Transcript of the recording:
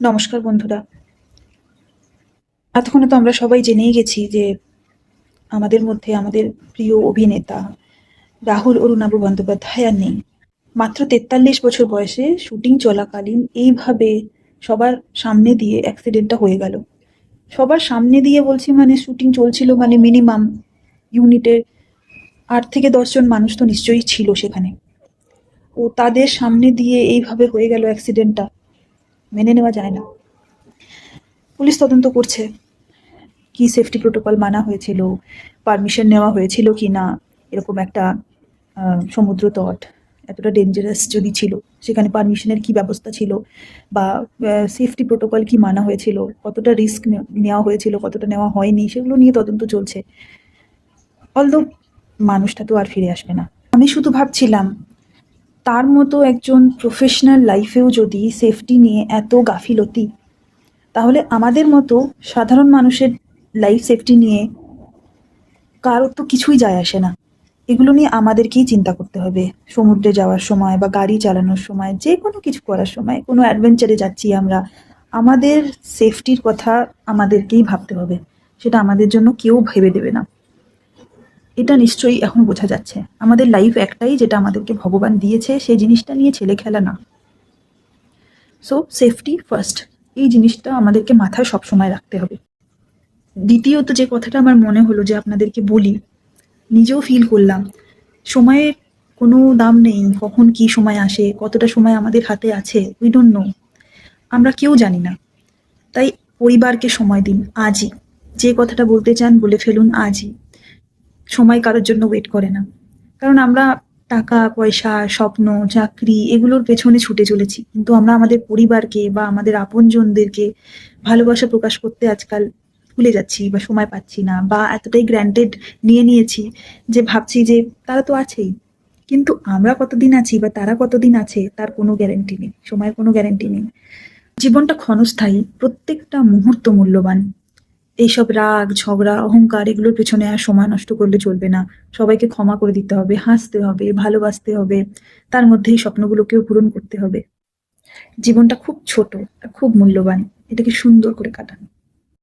নমস্কার বন্ধুরা। এতক্ষণে তো আমরা সবাই জেনেই গেছি যে আমাদের মধ্যে আমাদের প্রিয় অভিনেতা রাহুল অরুণাভ বন্দ্যোপাধ্যায় আর নেই। মাত্র ৪৩ বছর বয়সে শুটিং চলাকালীন এইভাবে সবার সামনে দিয়ে অ্যাক্সিডেন্টটা হয়ে গেল। সবার সামনে দিয়ে বলছি, মানে শুটিং চলছিল, মানে মিনিমাম ইউনিটের ৮ থেকে ১০ জন মানুষ তো নিশ্চয়ই ছিল সেখানে। ও তাদের সামনে দিয়ে এইভাবে হয়ে গেল অ্যাক্সিডেন্টটা, মেনে নেওয়া যায় না। পুলিশ তদন্ত করছে, কি সেফটি প্রোটোকল মানা হয়েছিল, পারমিশন নেওয়া হয়েছিল কি না, এরকম একটা সমুদ্র তট এতটা ডেঞ্জারাস যদি ছিল, সেখানে পারমিশনের কি ব্যবস্থা ছিল, বা সেফটি প্রোটোকল কি মানা হয়েছিল, কতটা রিস্ক নেওয়া হয়েছিল, কতটা নেওয়া হয়নি, সেগুলো নিয়ে তদন্ত চলছে। অলদো মানুষটা তো আর ফিরে আসবে না। আমি শুধু ভাবছিলাম, তার মতো একজন প্রফেশনাল লাইফেও যদি সেফটি নিয়ে এত গাফিলতি, তাহলে আমাদের মতো সাধারণ মানুষের লাইফ সেফটি নিয়ে কারোর তো কিছুই যায় আসে না। এগুলো নিয়ে আমাদেরকেই চিন্তা করতে হবে। সমুদ্রে যাওয়ার সময় বা গাড়ি চালানোর সময়, যে কোনো কিছু করার সময়, কোনো অ্যাডভেঞ্চারে যাচ্ছি আমরা, আমাদের সেফটির কথা আমাদেরকেই ভাবতে হবে। সেটা আমাদের জন্য কেউ ভেবে দেবে না। এটা নিশ্চয়ই এখন বোঝা যাচ্ছে। আমাদের লাইফ একটাই, যেটা আমাদেরকে ভগবান দিয়েছে, সেই জিনিসটা নিয়ে ছেলে খেলা না। সো সেফটি ফার্স্ট, এই জিনিসটা আমাদেরকে মাথায় সবসময় রাখতে হবে। দ্বিতীয়ত যে কথাটা আমার মনে হলো যে আপনাদেরকে বলি, নিজেও ফিল করলাম, সময়ের কোনো দাম নেই। কখন কি সময় আসে, কতটা সময় আমাদের হাতে আছে, উই ডোন্ট নো, আমরা কেউ জানি না। তাই পরিবারকে সময় দিন আজই। যে কথাটা বলতে চান বলে ফেলুন আজই। সময় কারোর জন্য ওয়েট করে না। কারণ আমরা টাকা পয়সা, স্বপ্ন, চাকরি এগুলোর পেছনে ছুটে চলেছি, কিন্তু আমরা আমাদের পরিবারকে বা আমাদের আপনজনদেরকে ভালোবাসা প্রকাশ করতে আজকাল ভুলে যাচ্ছি, বা সময় পাচ্ছি না, বা এতটাই গ্র্যান্টেড নিয়ে নিয়েছি যে ভাবছি যে তারা তো আছেই, কিন্তু আমরা কতদিন আছি বা তারা কতদিন আছে তার কোনো গ্যারেন্টি নেই, সময়ের কোনো গ্যারেন্টি নেই। জীবনটা ক্ষণস্থায়ী, প্রত্যেকটা মুহূর্ত মূল্যবান। এইসব রাগ ঝগড়া অহংকার এগুলোর পেছনে আর সময় নষ্ট করলে চলবে না। সবাইকে ক্ষমা করে দিতে হবে, হাসতে হবে, ভালোবাসতে হবে, তার মধ্যেই স্বপ্নগুলোকেও পূরণ করতে হবে। জীবনটা খুব ছোট আর খুব মূল্যবান, এটাকে সুন্দর করে কাটান।